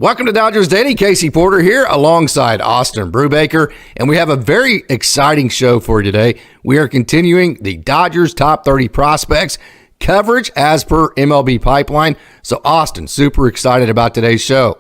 Welcome to Dodgers Daily. Casey Porter here alongside Austin Brubaker, and we have a very exciting show for you today. We are continuing the Dodgers Top 30 Prospects coverage as per MLB Pipeline. So, Austin, super excited about today's show.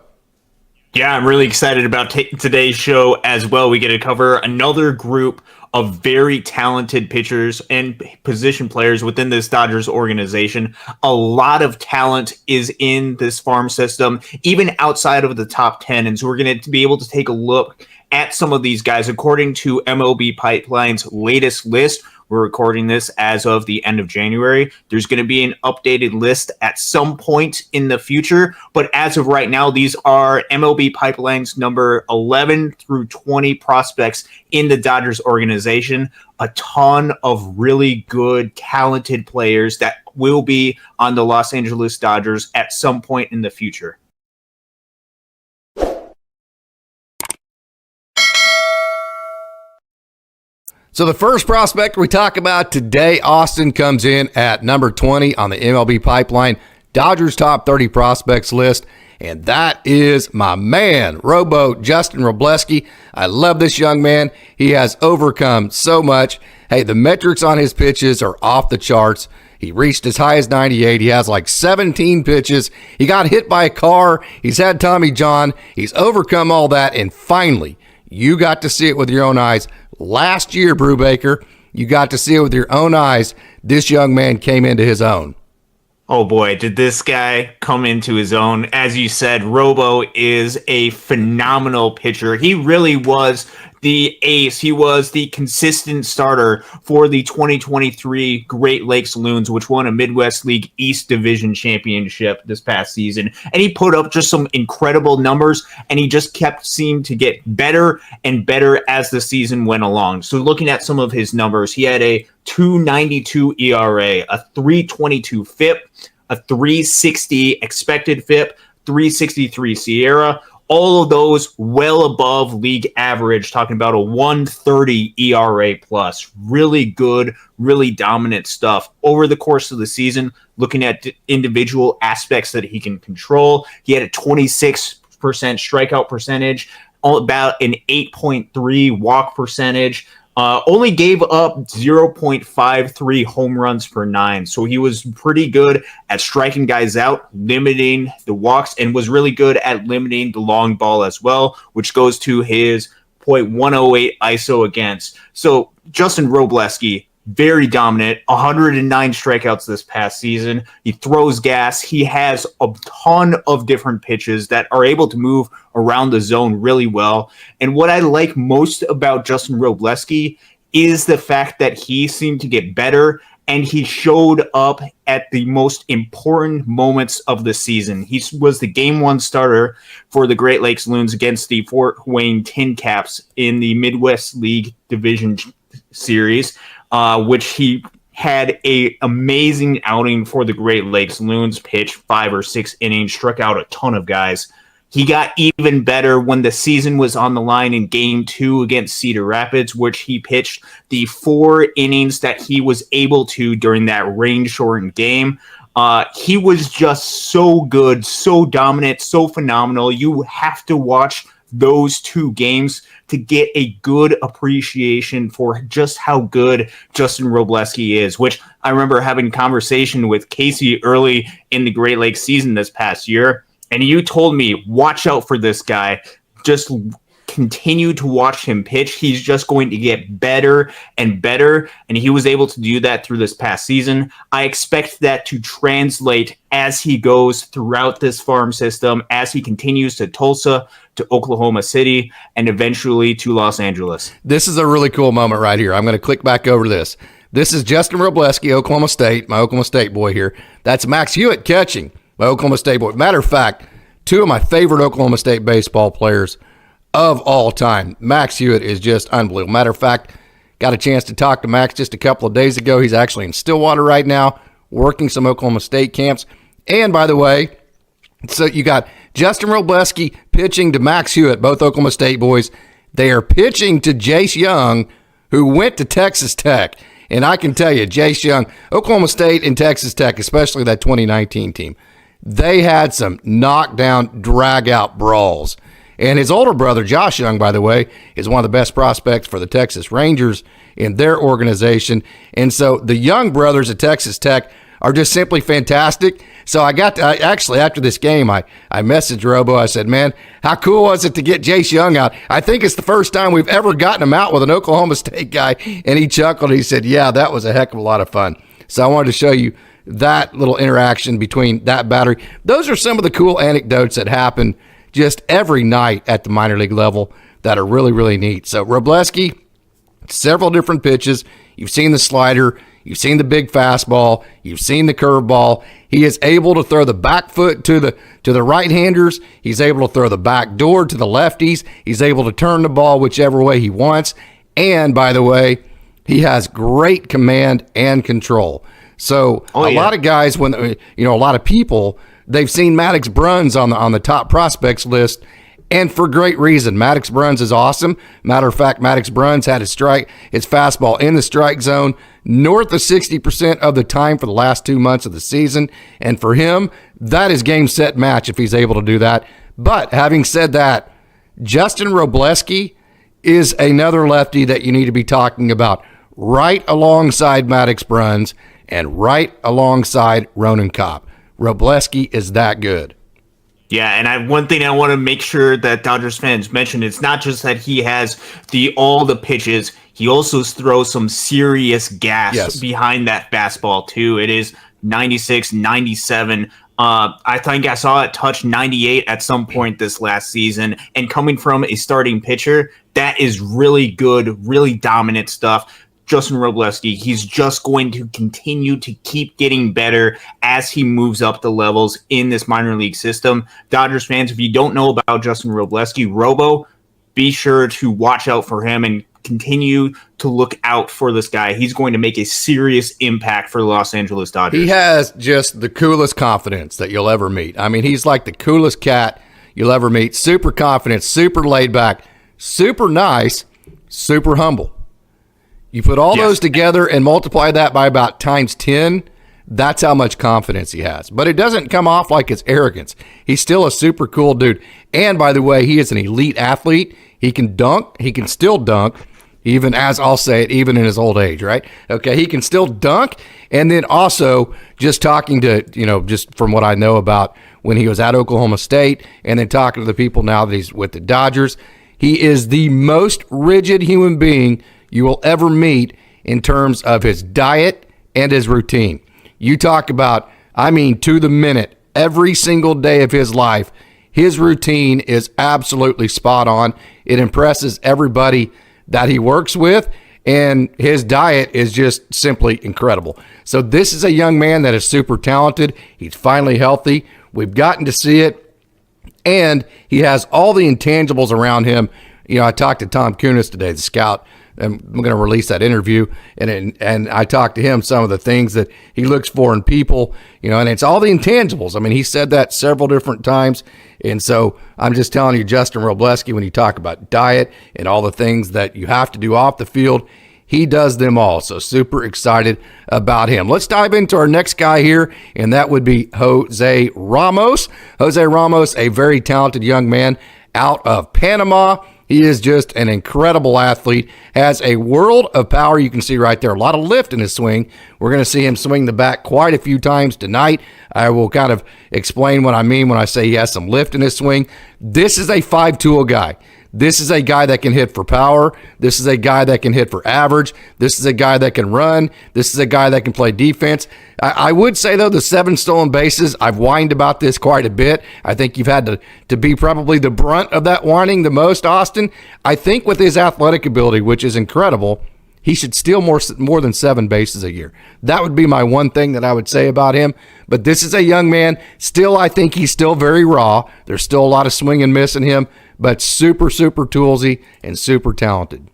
Yeah, I'm really excited about today's show as well. We get to cover another group of very talented pitchers and position players within this Dodgers organization. A lot of talent is in this farm system, even outside of the top 10. And so we're going to be able to take a look at some of these guys. According to MLB Pipeline's latest list, we're recording this as of the end of January. There's going to be an updated list at some point in the future. But as of right now, these are MLB Pipeline's number 11 through 20 prospects in the Dodgers organization. A ton of really good, talented players that will be on the Los Angeles Dodgers at some point in the future. So the first prospect we talk about today, Austin, comes in at number 20 on the MLB Pipeline Dodgers Top 30 Prospects list, and that is my man, Wrobo, Justin Wrobleski. I love this young man. He has overcome so much. Hey, the metrics on his pitches are off the charts. He reached as high as 98. He has like 17 pitches. He got hit by a car. He's had Tommy John. He's overcome all that, and finally, you got to see it with your own eyes. Last year, Brubaker, you got to see it with your own eyes. This young man came into his own. Oh boy, did this guy come into his own. As you said, Wrobo is a phenomenal pitcher. He really was the ace. He was the consistent starter for the 2023 Great Lakes Loons, which won a Midwest League East Division championship this past season. And he put up just some incredible numbers, and he just seemed to get better and better as the season went along. So looking at some of his numbers, he had a 2.92 ERA, a 3.22 FIP, a 3.60 expected FIP, 3.63 SIERA. All of those well above league average, talking about a 1.30 ERA plus. Really good, really dominant stuff. Over the course of the season, looking at individual aspects that he can control, he had a 26% strikeout percentage, about an 8.3 walk percentage. Only gave up 0.53 home runs per 9. So he was pretty good at striking guys out, limiting the walks, and was really good at limiting the long ball as well, which goes to his .108 ISO against. So Justin Wrobleski, very dominant, 109 strikeouts this past season. He throws gas. He has a ton of different pitches that are able to move around the zone really well. And what I like most about Justin Wrobleski is the fact that he seemed to get better, and he showed up at the most important moments of the season. He was the Game 1 starter for the Great Lakes Loons against the Fort Wayne Tin Caps in the Midwest League Division Series, which he had a amazing outing for the Great Lakes Loons, pitched 5 or 6 innings, struck out a ton of guys. He got even better when the season was on the line in Game 2 against Cedar Rapids, which he pitched the 4 innings that he was able to during that rain-shortened game. He was just so good, so dominant, so phenomenal. You have to watch those 2 games to get a good appreciation for just how good Justin Wrobleski is, which I remember having a conversation with Casey early in the Great Lakes season this past year, and you told me, watch out for this guy. Just continue to watch him pitch. He's just going to get better and better, and he was able to do that through this past season. I expect that to translate as he goes throughout this farm system, as he continues to Tulsa, to Oklahoma City, and eventually to Los Angeles. This is a really cool moment right here. I'm going to click back over to this. This is Justin Wrobleski, Oklahoma State, my Oklahoma State boy here. That's Max Hewitt catching, my Oklahoma State boy. Matter of fact, 2 of my favorite Oklahoma State baseball players of all time. Max Hewitt is just unbelievable. Matter of fact, got a chance to talk to Max just a couple of days ago. He's actually in Stillwater right now, working some Oklahoma State camps. And by the way, so you got Justin Wrobleski pitching to Max Hewitt, both Oklahoma State boys. They are pitching to Jace Young, who went to Texas Tech. And I can tell you, Jace Young, Oklahoma State and Texas Tech, especially that 2019 team, they had some knockdown, drag-out brawls. And his older brother, Josh Young, by the way, is one of the best prospects for the Texas Rangers in their organization. And so the Young brothers at Texas Tech are just simply fantastic. So actually, after this game, I messaged Wrobo. I said, man, how cool was it to get Jace Young out? I think it's the first time we've ever gotten him out with an Oklahoma State guy. And he chuckled. He said, yeah, that was a heck of a lot of fun. So I wanted to show you that little interaction between that battery. Those are some of the cool anecdotes that happen just every night at the minor league level that are really, really neat. So Wrobleski, several different pitches. You've seen the slider. You've seen the big fastball. You've seen the curveball. He is able to throw the back foot to the right-handers. He's able to throw the back door to the lefties. He's able to turn the ball whichever way he wants. And, by the way, he has great command and control. So a lot of guys, a lot of people, they've seen Maddux Bruns on the top prospects list, and for great reason. Maddux Bruns is awesome. Matter of fact, Maddux Bruns had his fastball in the strike zone north of 60% of the time for the last 2 months of the season. And for him, that is game, set, match if he's able to do that. But having said that, Justin Wrobleski is another lefty that you need to be talking about right alongside Maddux Bruns and right alongside Ronan Kopp. Wrobleski is that good. Yeah, and one thing I want to make sure that Dodgers fans mention, it's not just that he has all the pitches, he also throws some serious gas behind that fastball too. It is 96, 97. I think I saw it touch 98 at some point this last season. And coming from a starting pitcher, that is really good, really dominant stuff. Justin Wrobleski, he's just going to continue to keep getting better as he moves up the levels in this minor league system. Dodgers fans, if you don't know about Justin Wrobleski, Wrobo, be sure to watch out for him and continue to look out for this guy. He's going to make a serious impact for the Los Angeles Dodgers. He has just the coolest confidence that you'll ever meet. I mean, he's like the coolest cat you'll ever meet. Super confident, super laid back, super nice, super humble. You put all those together and multiply that by about times 10, that's how much confidence he has. But it doesn't come off like it's arrogance. He's still a super cool dude. And by the way, he is an elite athlete. He can dunk. He can still dunk, even as I'll say it, even in his old age, right? Okay, he can still dunk. And then also just talking to, just from what I know about when he was at Oklahoma State and then talking to the people now that he's with the Dodgers, he is the most rigid human being you will ever meet in terms of his diet and his routine. You talk about, to the minute, every single day of his life, his routine is absolutely spot on. It impresses everybody that he works with, and his diet is just simply incredible. So this is a young man that is super talented. He's finally healthy. We've gotten to see it, and he has all the intangibles around him. I talked to Tom Kunis today, the scout, and I'm going to release that interview, and I talked to him some of the things that he looks for in people, and it's all the intangibles. I mean, he said that several different times, and so I'm just telling you, Justin Wrobleski, when you talk about diet and all the things that you have to do off the field, he does them all. So super excited about him. Let's dive into our next guy here, and that would be Jose Ramos. Jose Ramos, a very talented young man out of Panama. He is just an incredible athlete, has a world of power. You can see right there, a lot of lift in his swing. We're going to see him swing the bat quite a few times tonight. I will kind of explain what I mean when I say he has some lift in his swing. This is a five-tool guy. This is a guy that can hit for power. This is a guy that can hit for average. This is a guy that can run. This is a guy that can play defense. I would say, though, the 7 stolen bases, I've whined about this quite a bit. I think you've had to be probably the brunt of that whining the most, Austin. I think with his athletic ability, which is incredible, he should steal more than 7 bases a year. That would be my one thing that I would say about him. But this is a young man. Still, I think he's still very raw. There's still a lot of swing and miss in him, but super, super toolsy and super talented.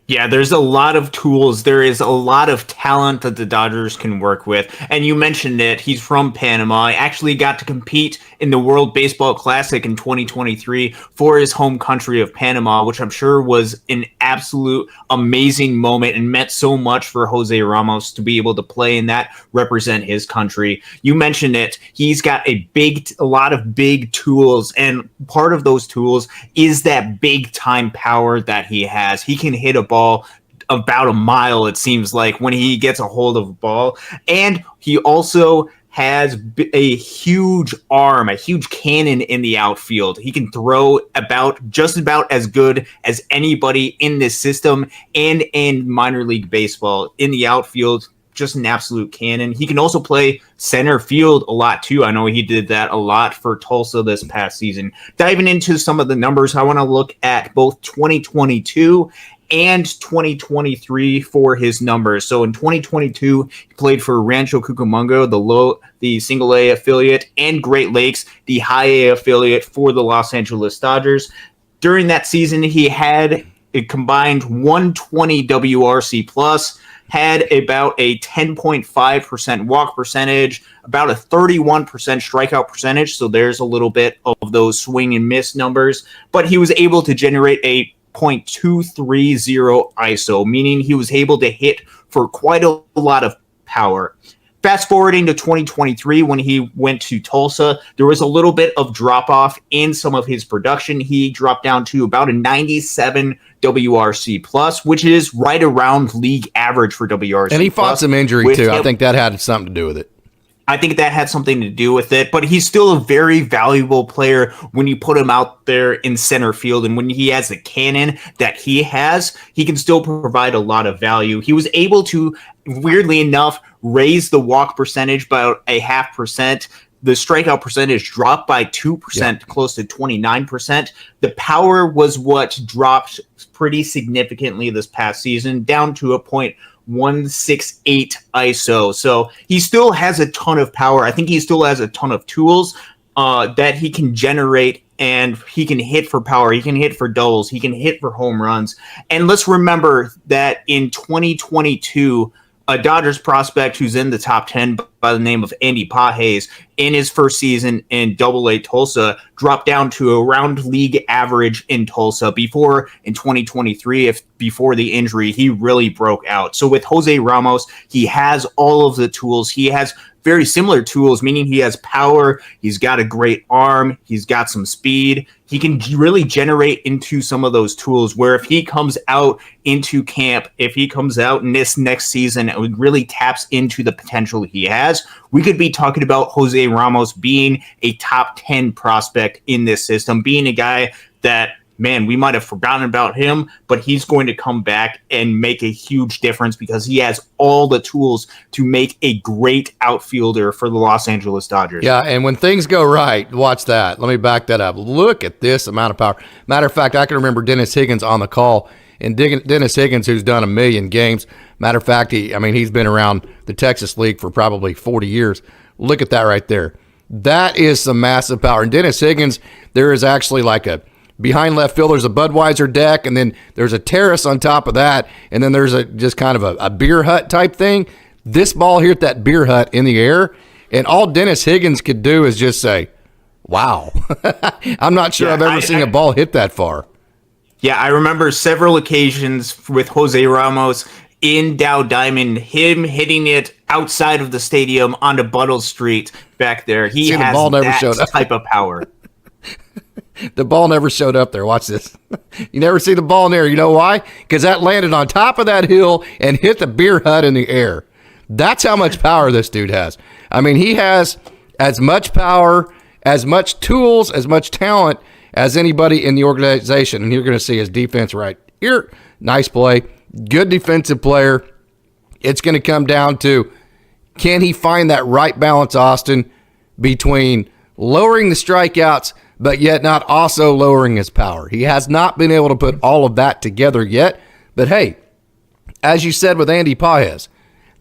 Yeah, there's a lot of tools. There is a lot of talent that the Dodgers can work with. And you mentioned it. He's from Panama. I actually got to compete in the World Baseball Classic in 2023 for his home country of Panama, which I'm sure was an absolute amazing moment and meant so much for Jose Ramos to be able to play in that, represent his country. You mentioned it. He's got a lot of big tools, and part of those tools is that big time power that he has. He can hit a ball about a mile, it seems like, when he gets a hold of a ball. And he also has a huge arm, a huge cannon in the outfield. He can throw just about as good as anybody in this system and in minor league baseball. In the outfield, just an absolute cannon. He can also play center field a lot too. I know he did that a lot for Tulsa this past season. Diving into some of the numbers, I want to look at both 2022 and 2023 for his numbers. So in 2022, he played for Rancho Cucamonga, the single A affiliate, and Great Lakes, the high A affiliate for the Los Angeles Dodgers. During that season, he had a combined 120 WRC plus, had about a 10.5% walk percentage, about a 31% strikeout percentage. So there's a little bit of those swing and miss numbers, but he was able to generate a .230 ISO, meaning he was able to hit for quite a lot of power. Fast forwarding to 2023, when he went to Tulsa, there was a little bit of drop off in some of his production. He dropped down to about a 97 WRC plus, which is right around league average for WRC. And he fought some injury too. I think that had something to do with it. I think that had something to do with it, but he's still a very valuable player when you put him out there in center field. And when he has the cannon that he has, he can still provide a lot of value. He was able to, weirdly enough, raise the walk percentage by a 0.5%. The strikeout percentage dropped by 2%, close to 29%. The power was what dropped pretty significantly this past season, down to a .168 ISO. So he still has a ton of power. I think he still has a ton of tools that he can generate, and he can hit for power. He can hit for doubles. He can hit for home runs. And let's remember that in 2022, a Dodgers prospect who's in the top 10 by the name of Andy Pages, in his first season in Double-A Tulsa, dropped down to around league average in Tulsa before, in 2023, before the injury, he really broke out. So with Jose Ramos, he has all of the tools. He has very similar tools, meaning he has power, he's got a great arm, he's got some speed. He can really generate into some of those tools where if he comes out into camp, if he comes out in this next season and really taps into the potential he has, we could be talking about Jose Ramos being a top 10 prospect in this system, being a guy that, man, we might have forgotten about him, but he's going to come back and make a huge difference because he has all the tools to make a great outfielder for the Los Angeles Dodgers. Yeah, and when things go right, watch that. Let me back that up. Look at this amount of power. Matter of fact, I can remember Dennis Higgins on the call, and Dennis Higgins, who's done 1 million games. Matter of fact, he's been around the Texas League for probably 40 years. Look at that right there. That is some massive power. And Dennis Higgins, there is actually like a behind left field, there's a Budweiser deck, and then there's a terrace on top of that, and then there's just kind of a beer hut type thing. This ball here at that beer hut in the air, and all Dennis Higgins could do is just say, wow. I'm not sure I've ever seen a ball hit that far. Yeah, I remember several occasions with Jose Ramos in Dow Diamond, him hitting it outside of the stadium onto Buttle Street back there. He has that type of power. The ball never showed up there. Watch this. You never see the ball in there. You know why? Because that landed on top of that hill and hit the beer hut in the air. That's how much power this dude has. I mean, he has as much power, as much tools, as much talent as anybody in the organization. And you're going to see his defense right here. Nice play. Good defensive player. It's going to come down to, can he find that right balance, Austin, between lowering the strikeouts but yet not also lowering his power? He has not been able to put all of that together yet. But hey, as you said with Andy Pages,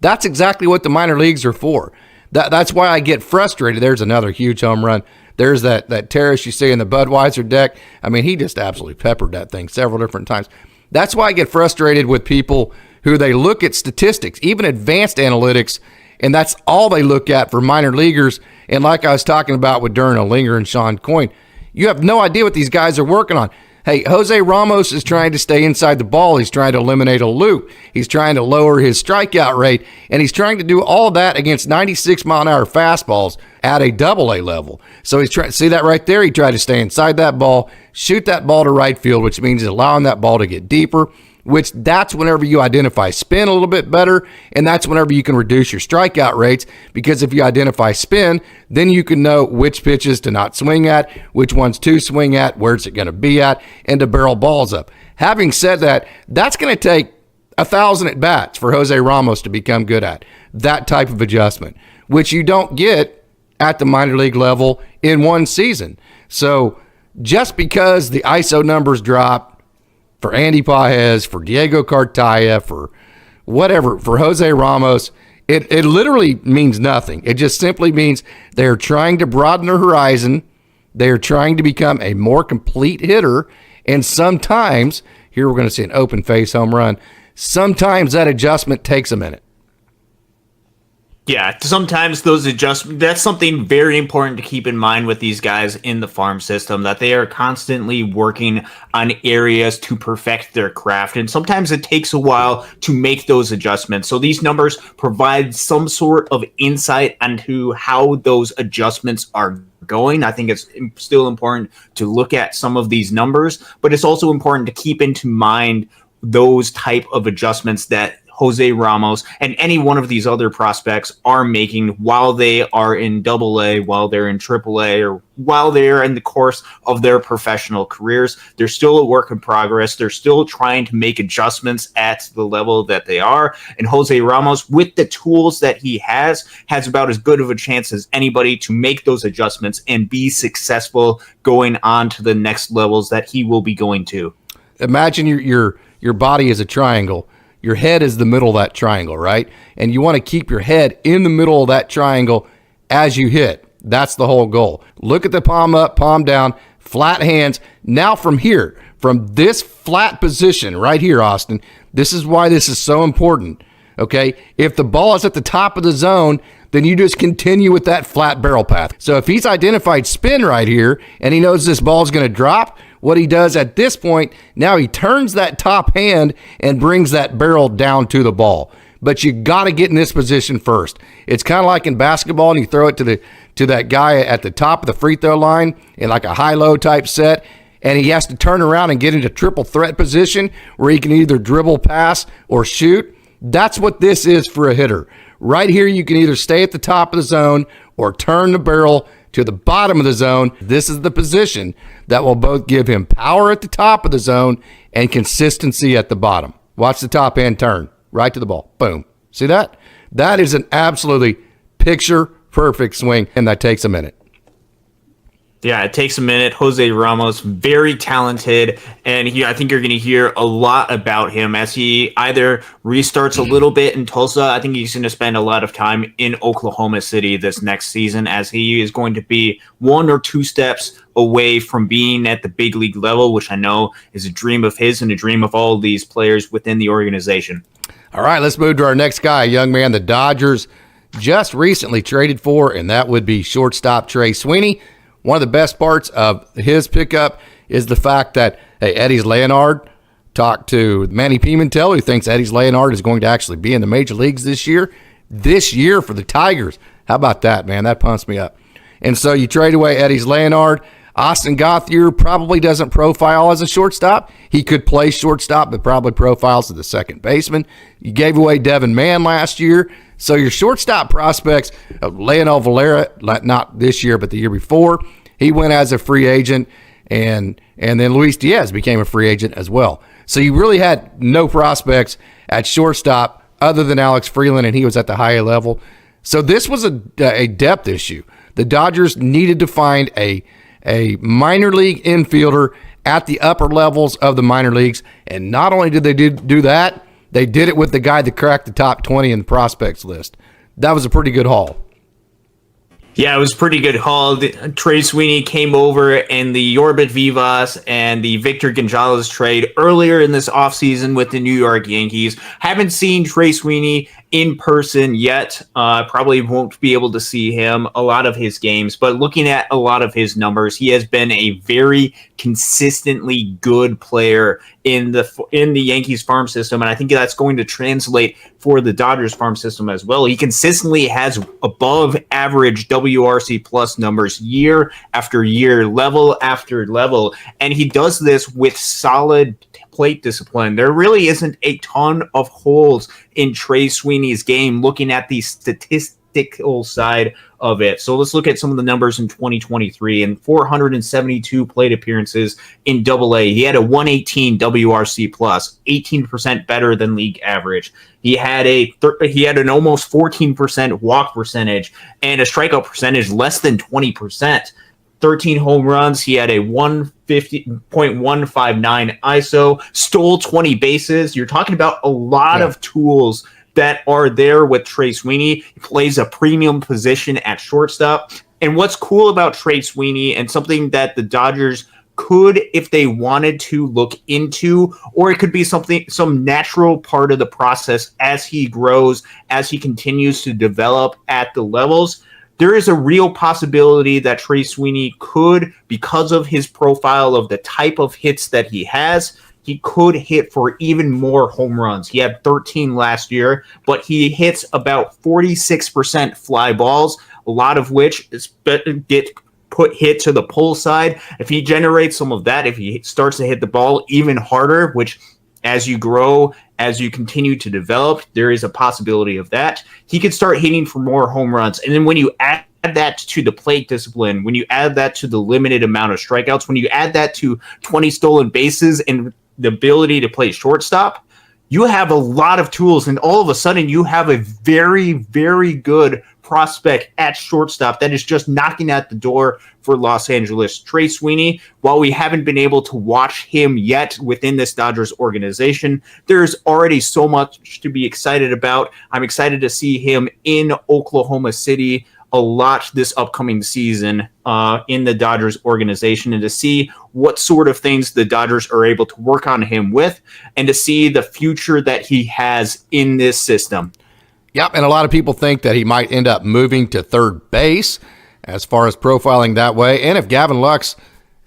that's exactly what the minor leagues are for. That's why I get frustrated. There's another huge home run. There's that terrace you see in the Budweiser deck. I mean, he just absolutely peppered that thing several different times. That's why I get frustrated with people who they look at statistics, even advanced analytics, and that's all they look at for minor leaguers. And like I was talking about with Darren Olinger and Sean Coyne, you have no idea what these guys are working on. Hey, Jose Ramos is trying to stay inside the ball. He's trying to eliminate a loop. He's trying to lower his strikeout rate, and he's trying to do all of that against 96-mile-an-hour fastballs at a double-A level. So he's trying. See that right there? He tried to stay inside that ball, shoot that ball to right field, which means allowing that ball to get deeper, which that's whenever you identify spin a little bit better, and that's whenever you can reduce your strikeout rates, because if you identify spin, then you can know which pitches to not swing at, which ones to swing at, where's it going to be at, and to barrel balls up. Having said that, that's going to take 1,000 at-bats for Jose Ramos to become good at that type of adjustment, which you don't get at the minor league level in one season. So just because the ISO numbers drop, for Andy Pages, for Diego Cartaya, for whatever, for Jose Ramos, it literally means nothing. It just simply means they're trying to broaden their horizon. They're trying to become a more complete hitter. And sometimes, here we're going to see an open face home run, sometimes that adjustment takes a minute. Yeah, sometimes those adjustments, that's something very important to keep in mind with these guys in the farm system, that they are constantly working on areas to perfect their craft. And sometimes it takes a while to make those adjustments. So these numbers provide some sort of insight into how those adjustments are going. I think it's still important to look at some of these numbers, but it's also important to keep into mind those type of adjustments that Jose Ramos and any one of these other prospects are making while they are in Double-A, while they're in Triple-A, or while they're in the course of their professional careers. They're still a work in progress. They're still trying to make adjustments at the level that they are. And Jose Ramos, with the tools that he has about as good of a chance as anybody to make those adjustments and be successful going on to the next levels that he will be going to. Imagine your body is a triangle. Your head is the middle of that triangle, right? And you want to keep your head in the middle of that triangle as you hit. That's the whole goal. Look at the palm up, palm down, flat hands. Now from here, from this flat position right here, Austin, this is why this is so important, okay? If the ball is at the top of the zone, then you just continue with that flat barrel path. So if he's identified spin right here and he knows this ball is going to drop, what he does at this point, now he turns that top hand and brings that barrel down to the ball. But you got to get in this position first. It's kind of like in basketball, and you throw it to that guy at the top of the free throw line in like a high-low type set, and he has to turn around and get into triple threat position where he can either dribble, pass, or shoot. That's what this is for a hitter. Right here, you can either stay at the top of the zone or turn the barrel to the bottom of the zone. This is the position that will both give him power at the top of the zone and consistency at the bottom. Watch the top end turn right to the ball. Boom. See that? That is an absolutely picture-perfect swing, and that takes a minute. Yeah, it takes a minute. Jose Ramos, very talented, and I think you're going to hear a lot about him as he either restarts a little bit in Tulsa. I think he's going to spend a lot of time in Oklahoma City this next season, as he is going to be one or two steps away from being at the big league level, which I know is a dream of his and a dream of all of these players within the organization. All right, let's move to our next guy, a young man the Dodgers just recently traded for, and that would be shortstop Trey Sweeney. One of the best parts of his pickup is the fact that Eddie's Leonard talked to Manny Pimentel, who thinks Eddie's Leonard is going to actually be in the major leagues this year for the Tigers. How about that, man? That pumps me up. And so you trade away Eddie's Leonard. Austin Gothier probably doesn't profile as a shortstop. He could play shortstop, but probably profiles as the second baseman. You gave away Devin Mann last year. So your shortstop prospects, Leonel Valera, not this year, but the year before, he went as a free agent, and then Luis Diaz became a free agent as well. So you really had no prospects at shortstop other than Alex Freeland, and he was at the higher level. So this was a depth issue. The Dodgers needed to find a minor league infielder at the upper levels of the minor leagues, and not only did they do that, they did it with the guy that cracked the top 20 in the prospects list. That was a pretty good haul. Yeah, it was pretty good haul. Trey Sweeney came over in the Yorbit Vivas and the Victor Gonzalez trade earlier in this offseason with the New York Yankees. Haven't seen Trey Sweeney in person yet. Probably won't be able to see him a lot of his games, but looking at a lot of his numbers, he has been a very consistently good player in the Yankees farm system, and I think that's going to translate for the Dodgers farm system as well. He consistently has above average WRC plus numbers year after year, level after level, and he does this with solid plate discipline. There really isn't a ton of holes in Trey Sweeney's game looking at the statistical side of it. So let's look at some of the numbers in 2023. In 472 plate appearances in AA, he had a 118 WRC plus, 18% better than league average. He had an almost 14% walk percentage and a strikeout percentage less than 20%. 13 home runs. He had a 150.159 ISO, stole 20 bases. You're talking about a lot of tools that are there with Trey Sweeney. He plays a premium position at shortstop. And what's cool about Trey Sweeney, and something that the Dodgers could, if they wanted to, look into, or it could be some natural part of the process as he grows, as he continues to develop at the levels. There is a real possibility that Trey Sweeney could, because of his profile of the type of hits that he has, he could hit for even more home runs. He had 13 last year, but he hits about 46% fly balls, a lot of which get hit to the pull side. If he generates some of that, if he starts to hit the ball even harder, which as you grow, as you continue to develop, there is a possibility of that. He could start hitting for more home runs. And then when you add that to the plate discipline, when you add that to the limited amount of strikeouts, when you add that to 20 stolen bases and the ability to play shortstop, you have a lot of tools. And all of a sudden you have a very, very good prospect at shortstop that is just knocking at the door for Los Angeles. Trey Sweeney, while we haven't been able to watch him yet within this Dodgers organization, there's already so much to be excited about. I'm excited to see him in Oklahoma City a lot this upcoming season in the Dodgers organization, and to see what sort of things the Dodgers are able to work on him with, and to see the future that he has in this system. Yep, and a lot of people think that he might end up moving to third base as far as profiling that way. And if Gavin Lux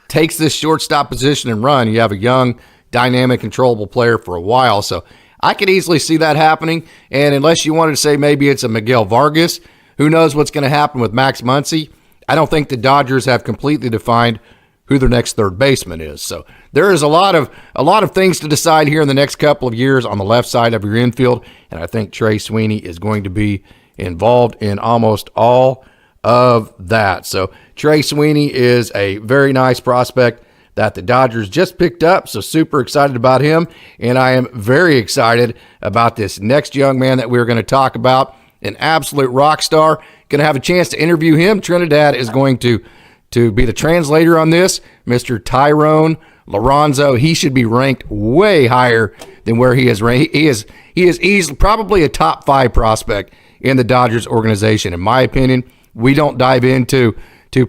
takes this shortstop position and run, you have a young, dynamic, controllable player for a while. So I could easily see that happening. And unless you wanted to say maybe it's a Miguel Vargas, who knows what's going to happen with Max Muncy, I don't think the Dodgers have completely defined who their next third baseman is. So there is a lot of things to decide here in the next couple of years on the left side of your infield, and I think Trey Sweeney is going to be involved in almost all of that. So Trey Sweeney is a very nice prospect that the Dodgers just picked up, so super excited about him, and I am very excited about this next young man that we're going to talk about, an absolute rock star. Going to have a chance to interview him. Trinidad is going to be the translator on this, Mr. Thayron Liranzo. He should be ranked way higher than where he is ranked. He is easily probably a top 5 prospect in the Dodgers organization. In my opinion, we don't dive into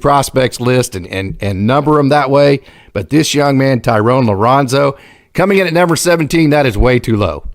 prospects list and number them that way, but this young man, Thayron Liranzo, coming in at number 17, that is way too low.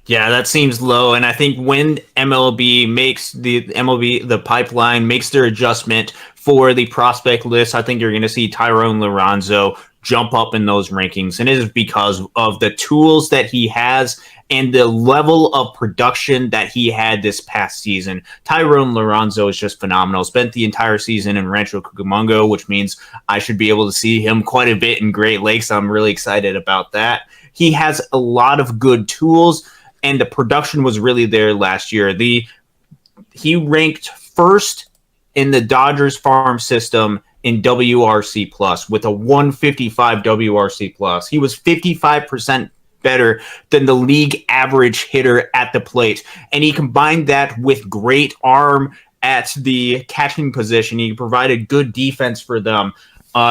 Yeah, that seems low, and I think when the pipeline makes their adjustment for the prospect list, I think you're going to see Thayron Liranzo jump up in those rankings, and it is because of the tools that he has and the level of production that he had this past season. Thayron Liranzo is just phenomenal. Spent the entire season in Rancho Cucamonga, which means I should be able to see him quite a bit in Great Lakes. I'm really excited about that. He has a lot of good tools, and the production was really there last year. He ranked first in the Dodgers farm system in WRC plus with a 155 WRC plus. He was 55% better than the league average hitter at the plate. And he combined that with great arm at the catching position. He provided good defense for them.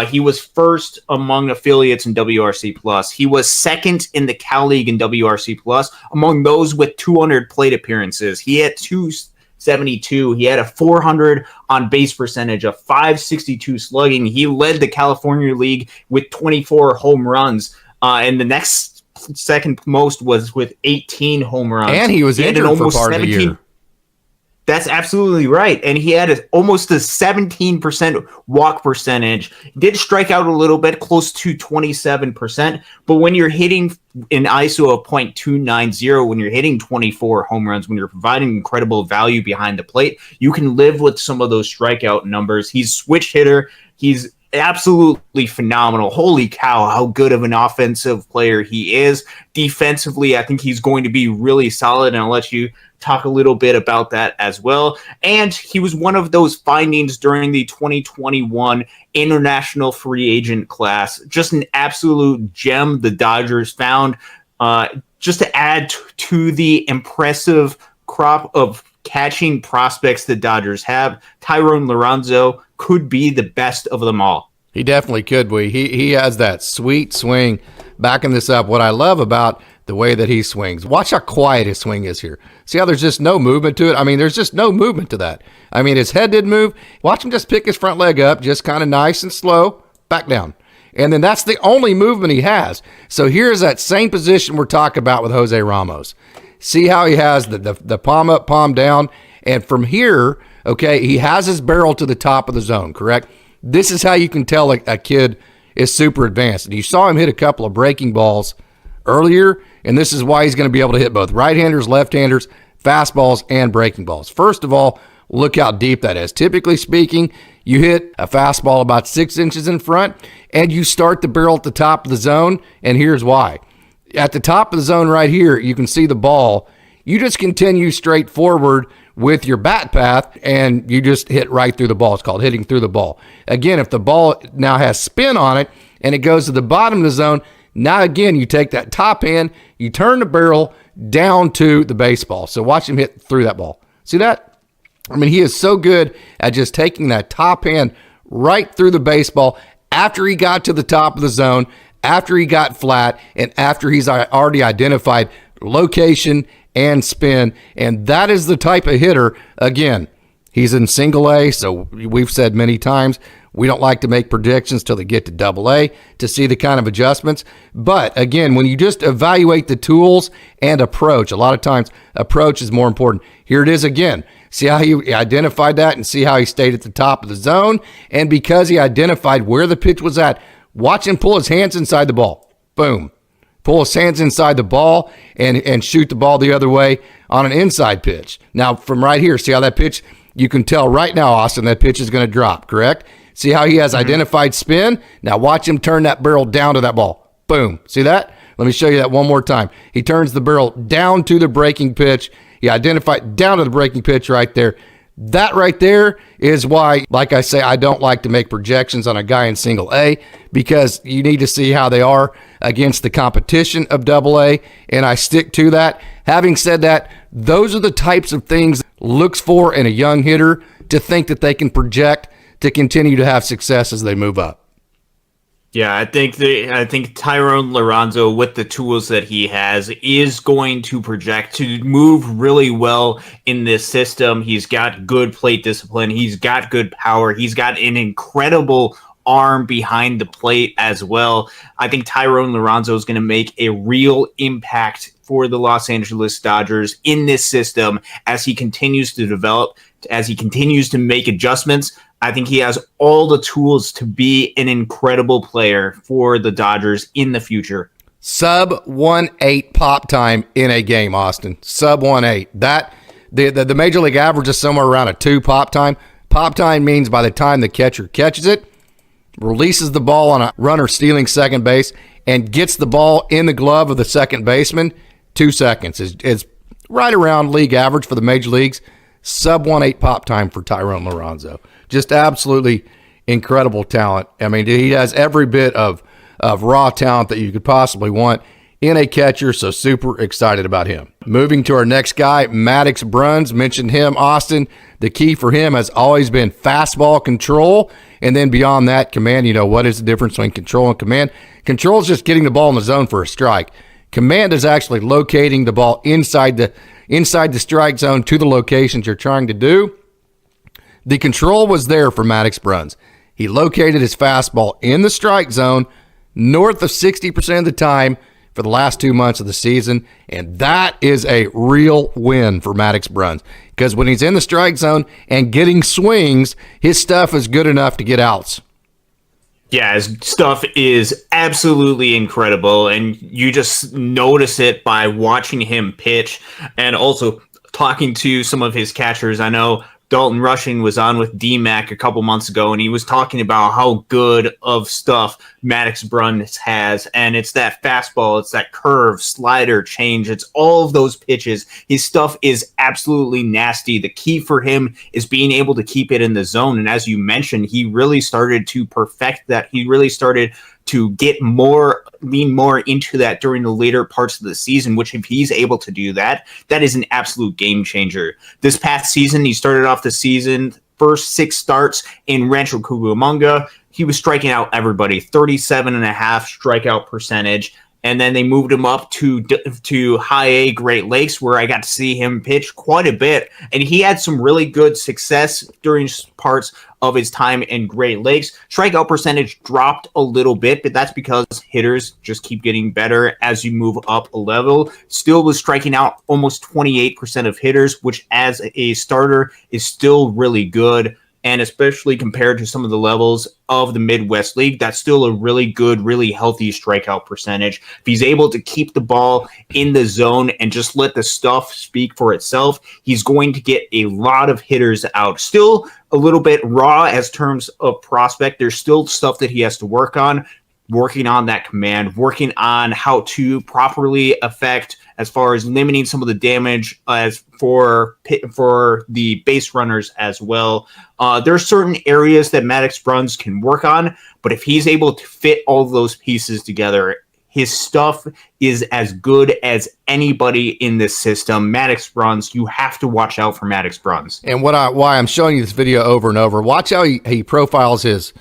He was first among affiliates in WRC plus. He was second in the Cal League in WRC plus among those with 200 plate appearances. He had two .472. He had a 400 on base percentage, a .562 slugging. He led the California League with 24 home runs. And the next second most was with 18 home runs. And he was injured for part of the year. That's absolutely right. And he had almost a 17% walk percentage. He did strike out a little bit, close to 27%. But when you're hitting an ISO of .290, when you're hitting 24 home runs, when you're providing incredible value behind the plate, you can live with some of those strikeout numbers. He's switch hitter. He's absolutely phenomenal. Holy cow, how good of an offensive player he is. Defensively, I think he's going to be really solid, and I'll let you talk a little bit about that as well. And he was one of those findings during the 2021 international free agent class. Just an absolute gem the Dodgers found. Just to add to the impressive crop of catching prospects the Dodgers have, Thayron Liranzo could be the best of them all. He definitely could be. He has that sweet swing backing this up. What I love about the way that he swings, watch how quiet his swing is here. See how there's just no movement to it? I mean, there's just no movement to that. I mean, his head didn't move. Watch him just pick his front leg up, just kind of nice and slow, back down. And then that's the only movement he has. So here's that same position we're talking about with Jose Ramos. See how he has the palm up, palm down. And from here, okay, he has his barrel to the top of the zone, correct? This is how you can tell a kid is super advanced. And you saw him hit a couple of breaking balls earlier, and this is why he's going to be able to hit both right-handers, left-handers, fastballs, and breaking balls. First of all, look how deep that is. Typically speaking, you hit a fastball about 6 inches in front, and you start the barrel at the top of the zone, and here's why. At the top of the zone right here, you can see the ball. You just continue straight forward with your bat path, and you just hit right through the ball. It's called hitting through the ball. Again, if the ball now has spin on it, and it goes to the bottom of the zone, now again, you take that top hand, you turn the barrel down to the baseball. So watch him hit through that ball. See that? I mean, he is so good at just taking that top hand right through the baseball after he got to the top of the zone, after he got flat, and after he's already identified location and spin. And that is the type of hitter. Again, he's in single A, so we've said many times we don't like to make predictions till they get to double A to see the kind of adjustments. But again, when you just evaluate the tools and approach, a lot of times approach is more important. Here it is again. See how he identified that and see how he stayed at the top of the zone. And because he identified where the pitch was at, watch him pull his hands inside the ball. Boom. Pull his hands inside the ball and shoot the ball the other way on an inside pitch. Now, from right here, see how that pitch, you can tell right now, Austin, that pitch is going to drop, correct? See how he has identified spin? Now watch him turn that barrel down to that ball. Boom. See that? Let me show you that one more time. He turns the barrel down to the breaking pitch. He identified down to the breaking pitch right there. That right there is why, like I say, I don't like to make projections on a guy in single A because you need to see how they are against the competition of double A, and I stick to that. Having said that, those are the types of things looks for in a young hitter to think that they can project to continue to have success as they move up. Yeah, I think Thayron Liranzo, with the tools that he has, is going to project to move really well in this system. He's got good plate discipline. He's got good power. He's got an incredible arm behind the plate as well. I think Thayron Liranzo is going to make a real impact for the Los Angeles Dodgers in this system as he continues to develop, as he continues to make adjustments. I think he has all the tools to be an incredible player for the Dodgers in the future. Sub 1.8 pop time in a game, Austin. Sub 1.8. That the major league average is somewhere around a 2 pop time. Pop time means by the time the catcher catches it, releases the ball on a runner stealing second base, and gets the ball in the glove of the second baseman, 2 seconds. It's right around league average for the major leagues. Sub 1.8 pop time for Thayron Liranzo. Just absolutely incredible talent. I mean, he has every bit of raw talent that you could possibly want in a catcher, so super excited about him. Moving to our next guy, Maddux Bruns. Mentioned him, Austin. The key for him has always been fastball control, and then beyond that, command. You know, what is the difference between control and command? Control is just getting the ball in the zone for a strike. Command is actually locating the ball inside inside the strike zone to the locations you're trying to do. The control was there for Maddux Bruns. He located his fastball in the strike zone north of 60% of the time for the last 2 months of the season, and that is a real win for Maddux Bruns, because when he's in the strike zone and getting swings, his stuff is good enough to get outs. Yeah, his stuff is absolutely incredible, and you just notice it by watching him pitch and also talking to some of his catchers. I know Dalton Rushing was on with D-Mac a couple months ago, and he was talking about how good of stuff Maddux Bruns has, and it's that fastball, it's that curve, slider, change, it's all of those pitches. His stuff is absolutely nasty. The key for him is being able to keep it in the zone, and as you mentioned, he really started to perfect that. He really started to lean more into that during the later parts of the season, which if he's able to do that, that is an absolute game changer. This past season, he started off the season, first 6 starts in Rancho Cucamonga. He was striking out everybody, 37.5 strikeout percentage. And then they moved him up to high A Great Lakes, where I got to see him pitch quite a bit. And he had some really good success during parts of his time in Great Lakes. Strikeout percentage dropped a little bit, but that's because hitters just keep getting better as you move up a level. Still was striking out almost 28% of hitters, which as a starter is still really good. And especially compared to some of the levels of the Midwest League, that's still a really good, really healthy strikeout percentage. If he's able to keep the ball in the zone and just let the stuff speak for itself, he's going to get a lot of hitters out. Still a little bit raw as terms of prospect. There's still stuff that he has to work on. Working on that command, working on how to properly affect as far as limiting some of the damage as for the base runners as well. There are certain areas that Maddux Bruns can work on, but if he's able to fit all of those pieces together, his stuff is as good as anybody in this system. Maddux Bruns, you have to watch out for Maddux Bruns. And why I'm showing you this video over and over, watch how he profiles his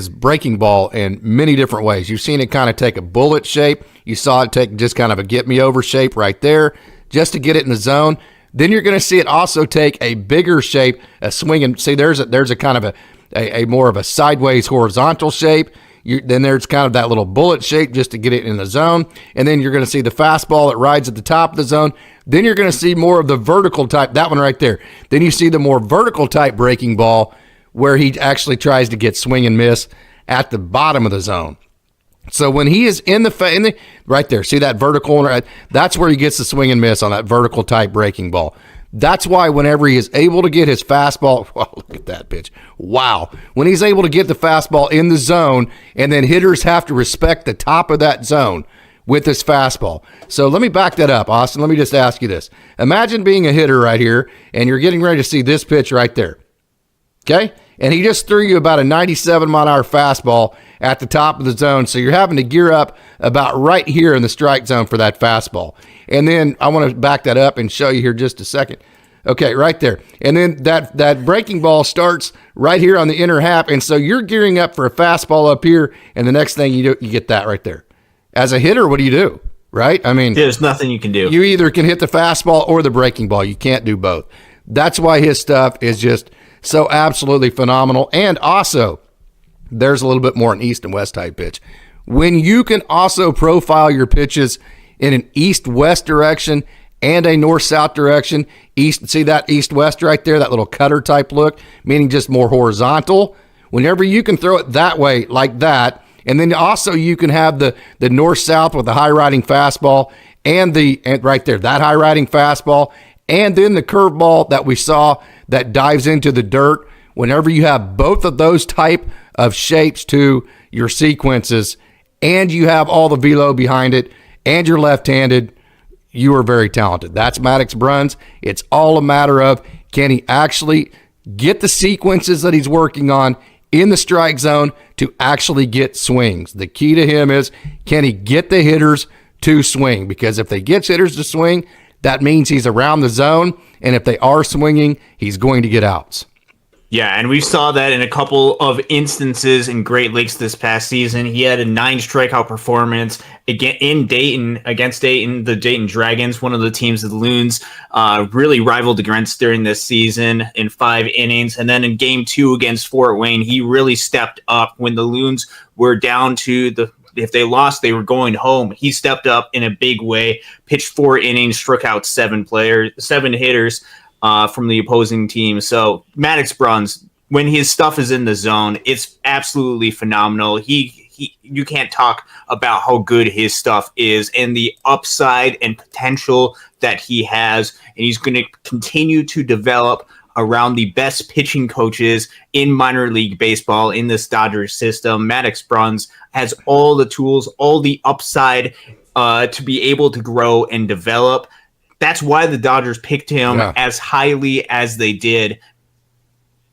breaking ball in many different ways. You've seen it kind of take a bullet shape. You saw it take just kind of a get me over shape right there just to get it in the zone. Then you're going to see it also take a bigger shape, a swing. And see, there's a kind of a more of a sideways horizontal shape. Then there's kind of that little bullet shape just to get it in the zone. And then you're going to see the fastball that rides at the top of the zone. Then you're going to see more of the vertical type, that one right there. Then you see the more vertical type breaking ball, where he actually tries to get swing and miss at the bottom of the zone. So when he is in the right there, see that vertical one? That's where he gets the swing and miss on that vertical type breaking ball. That's why whenever he is able to get his fastball, well, look at that pitch. Wow. When he's able to get the fastball in the zone, and then hitters have to respect the top of that zone with his fastball. So let me back that up, Austin. Let me just ask you this. Imagine being a hitter right here, and you're getting ready to see this pitch right there. Okay? And he just threw you about a 97-mile-an-hour fastball at the top of the zone, so you're having to gear up about right here in the strike zone for that fastball. And then I want to back that up and show you here just a second. Okay, right there. And then that breaking ball starts right here on the inner half, and so you're gearing up for a fastball up here, and the next thing you do, you get that right there. As a hitter, what do you do? Right? I mean, there's nothing you can do. You either can hit the fastball or the breaking ball. You can't do both. That's why his stuff is just so absolutely phenomenal. And also, there's a little bit more an east and west type pitch. When you can also profile your pitches in an east-west direction and a north-south direction, see that east-west right there, that little cutter type look, meaning just more horizontal. Whenever you can throw it that way, like that, and then also you can have the north-south with the high-riding fastball and right there, that high-riding fastball, and then the curveball that we saw that dives into the dirt. Whenever you have both of those type of shapes to your sequences, and you have all the velo behind it, and you're left-handed, you are very talented. That's Maddux Bruns. It's all a matter of, can he actually get the sequences that he's working on in the strike zone to actually get swings? The key to him is, can he get the hitters to swing? Because if they get hitters to swing, that means he's around the zone, and if they are swinging, he's going to get outs. Yeah, and we saw that in a couple of instances in Great Lakes this past season. He had a 9 strikeout performance in Dayton against Dayton, the Dayton Dragons, one of the teams that the Loons really rivaled against during this season in 5 innings. And then in Game 2 against Fort Wayne, he really stepped up when the Loons were down to if they lost, they were going home. He stepped up in a big way, pitched 4 innings, struck out 7 hitters. From the opposing team. So Maddux Bruns, when his stuff is in the zone, it's absolutely phenomenal. You can't talk about how good his stuff is and the upside and potential that he has. And he's going to continue to develop around the best pitching coaches in minor league baseball in this Dodgers system. Maddux Bruns has all the tools, all the upside to be able to grow and develop. That's why the Dodgers picked him as highly as they did.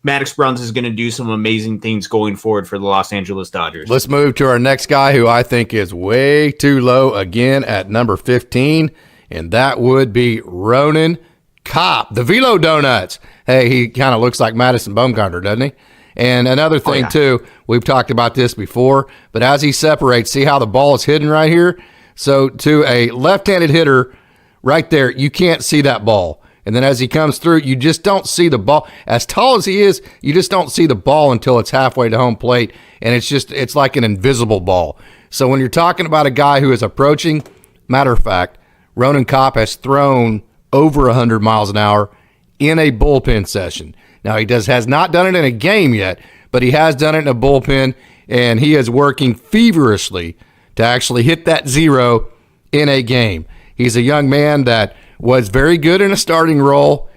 Maddux Bruns is going to do some amazing things going forward for the Los Angeles Dodgers. Let's move to our next guy who I think is way too low again at number 15, and that would be Ronan Kopp, the Velo Donuts. Hey, he kind of looks like Madison Bumgarner, doesn't he? And another thing, too, we've talked about this before, but as he separates, see how the ball is hidden right here? So to a left-handed hitter, right there, you can't see that ball. And then as he comes through, you just don't see the ball. As tall as he is, you just don't see the ball until it's halfway to home plate. And it's like an invisible ball. So when you're talking about a guy who is approaching, matter of fact, Ronan Kopp has thrown over 100 miles an hour in a bullpen session. Now, he has not done it in a game yet, but he has done it in a bullpen, and he is working feverishly to actually hit that 0 in a game. He's a young man that was very good in a starting role,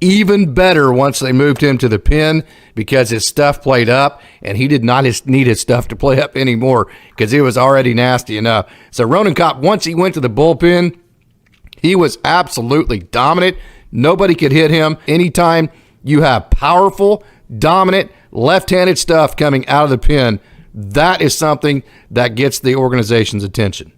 even better once they moved him to the pen because his stuff played up, and he did not need his stuff to play up anymore because it was already nasty enough. So Ronan Kopp, once he went to the bullpen, he was absolutely dominant. Nobody could hit him. Anytime you have powerful, dominant, left-handed stuff coming out of the pen, that is something that gets the organization's attention.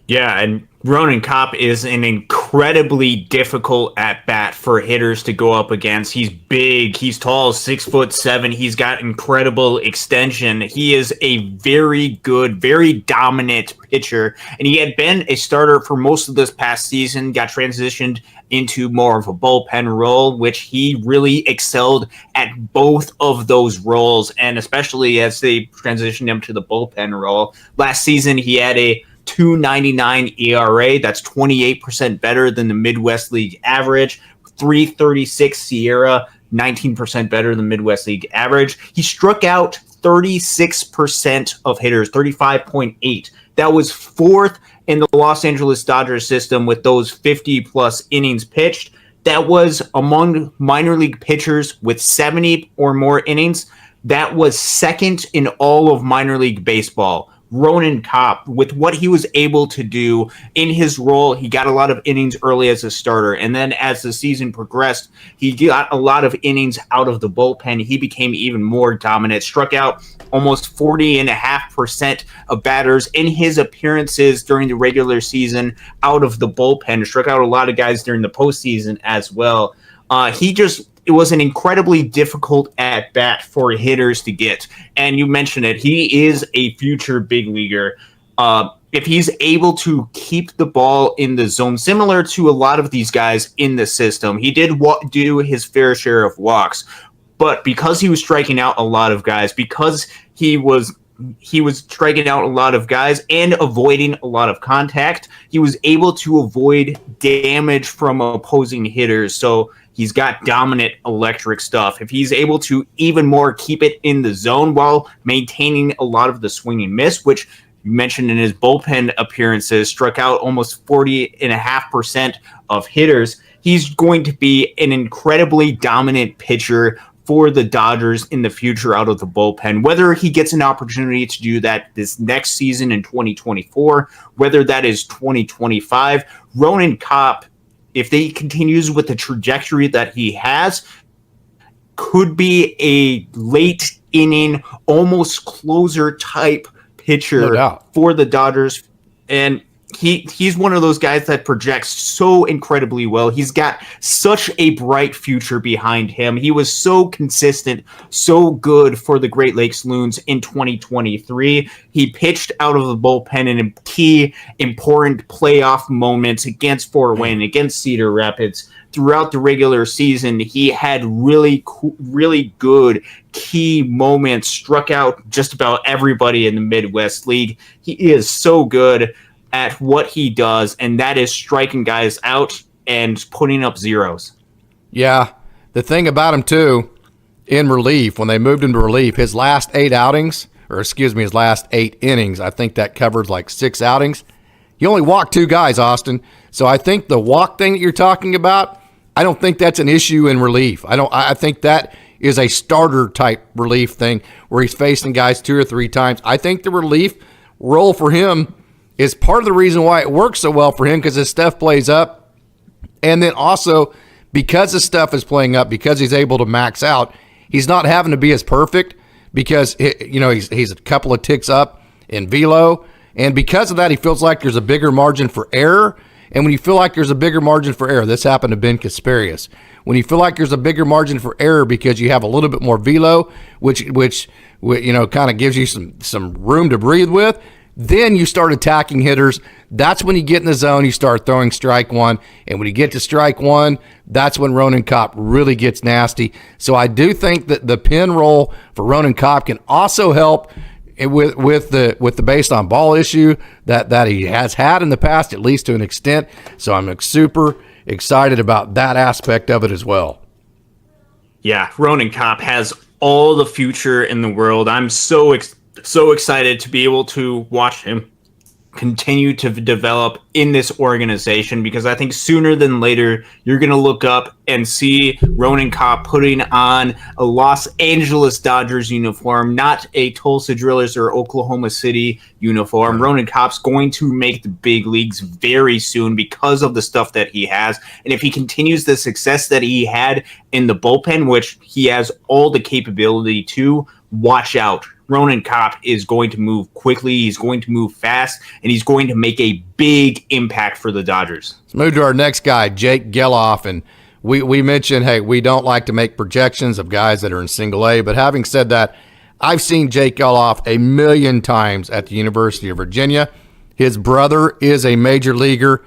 Yeah, and Ronan Kopp is an incredibly difficult at-bat for hitters to go up against. He's big, he's tall, 6'7". He's got incredible extension. He is a very good, very dominant pitcher, and he had been a starter for most of this past season, got transitioned into more of a bullpen role, which he really excelled at both of those roles, and especially as they transitioned him to the bullpen role. Last season, he had a 2.99 ERA. That's 28% better than the Midwest League average. 3.36 Sierra, 19% better than Midwest League average. He struck out 36% of hitters, 35.8. That was 4th in the Los Angeles Dodgers system with those 50-plus innings pitched. That was among minor league pitchers with 70 or more innings. That was 2nd in all of minor league baseball. Ronan Kopp, with what he was able to do in his role, he got a lot of innings early as a starter. And then as the season progressed, he got a lot of innings out of the bullpen. He became even more dominant, struck out almost 40.5% of batters in his appearances during the regular season out of the bullpen, struck out a lot of guys during the postseason as well. It was an incredibly difficult at-bat for hitters to get. And you mentioned it. He is a future big leaguer. If he's able to keep the ball in the zone, similar to a lot of these guys in the system, he did do his fair share of walks. But because he was striking out a lot of guys, because he was striking out a lot of guys and avoiding a lot of contact, he was able to avoid damage from opposing hitters. So he's got dominant electric stuff. If he's able to even more keep it in the zone while maintaining a lot of the swing and miss, which you mentioned in his bullpen appearances, struck out almost 40.5% of hitters, he's going to be an incredibly dominant pitcher for the Dodgers in the future out of the bullpen. Whether he gets an opportunity to do that this next season in 2024, whether that is 2025, Ronan Kopp, if he continues with the trajectory that he has, could be a late inning, almost closer type pitcher for the Dodgers. And he's one of those guys that projects so incredibly well. He's got such a bright future behind him. He was so consistent, so good for the Great Lakes Loons in 2023. He pitched out of the bullpen in key, important playoff moments against Fort Wayne, against Cedar Rapids. Throughout the regular season, he had really good key moments, struck out just about everybody in the Midwest League. He is so good at what he does, and that is striking guys out and putting up zeros. Yeah, the thing about him, too, in relief, when they moved him to relief, his last 8 innings, I think that covers like 6 outings. He only walked 2 guys, Austin. So I think the walk thing that you're talking about, I don't think that's an issue in relief. I think that is a starter type relief thing where he's facing guys 2 or 3 times. I think the relief role for him is part of the reason why it works so well for him, because his stuff plays up. And then also because his stuff is playing up, because he's able to max out, he's not having to be as perfect because he's a couple of ticks up in velo. And because of that, he feels like there's a bigger margin for error. And when you feel like there's a bigger margin for error, this happened to Ben Kasparius. When you feel like there's a bigger margin for error because you have a little bit more velo, which kind of gives you some room to breathe with, then you start attacking hitters. That's when you get in the zone, you start throwing strike one. And when you get to strike one, that's when Ronan Kopp really gets nasty. So I do think that the pin roll for Ronan Kopp can also help with the based on ball issue that he has had in the past, at least to an extent. So I'm super excited about that aspect of it as well. Yeah, Ronan Kopp has all the future in the world. I'm so excited to be able to watch him continue to develop in this organization, because I think sooner than later you're going to look up and see Ronan Kopp putting on a Los Angeles Dodgers uniform, not a Tulsa Drillers or Oklahoma City uniform. Ronan Kopp's going to make the big leagues very soon because of the stuff that he has. And if he continues the success that he had in the bullpen, which he has all the capability to, watch out. Ronan Kopp is going to move quickly, he's going to move fast, and he's going to make a big impact for the Dodgers. Let's move to our next guy, Jake Gelof. And we mentioned, hey, we don't like to make projections of guys that are in single A, but having said that, I've seen Jake Gelof a million times at the University of Virginia. His brother is a major leaguer.